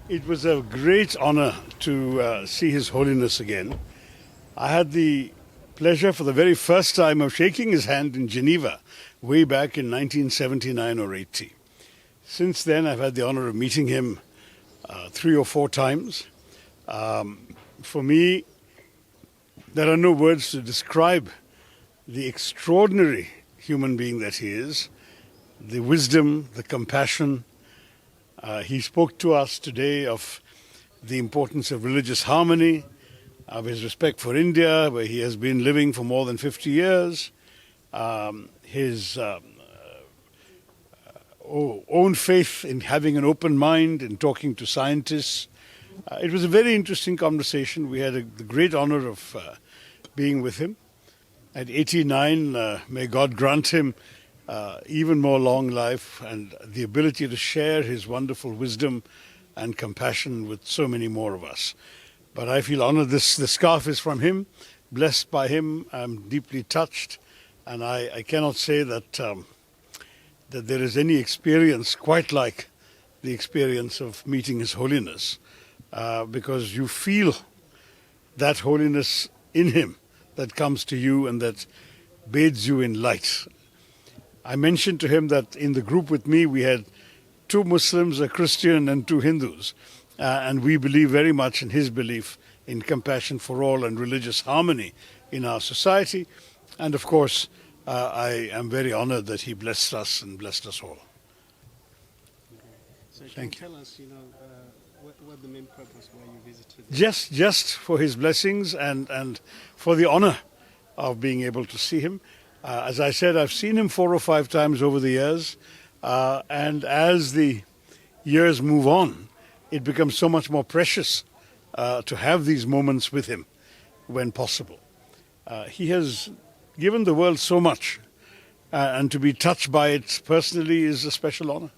It was a great honor to see His Holiness again. I had the pleasure for the very first time of shaking his hand in Geneva way back in 1979 or 80. Since then, I've had the honor of meeting him 3 or 4 times. For me, there are no words to describe the extraordinary human being that he is, the wisdom, the compassion. He spoke to us today of the importance of religious harmony, of his respect for India, where he has been living for more than 50 years, his own faith in having an open mind, in talking to scientists. It was a very interesting conversation. We had the great honor of being with him. At 89, may God grant him even more long life and the ability to share his wonderful wisdom and compassion with so many more of us. But I feel honored. The scarf is from him, blessed by him. I'm deeply touched, and I cannot say that that there is any experience quite like the experience of meeting His Holiness, because you feel that holiness in him that comes to you and that bathes you in light. I mentioned to him that in the group with me we had 2 Muslims, a Christian and 2 Hindus, and we believe very much in his belief in compassion for all and religious harmony in our society. And of course, I am very honored that he blessed us and blessed us all. So can you tell us, what the main purpose why you visited? Just for his blessings and for the honor of being able to see him. As I said, I've seen him 4 or 5 times over the years, and as the years move on, it becomes so much more precious to have these moments with him when possible. He has given the world so much, and to be touched by it personally is a special honor.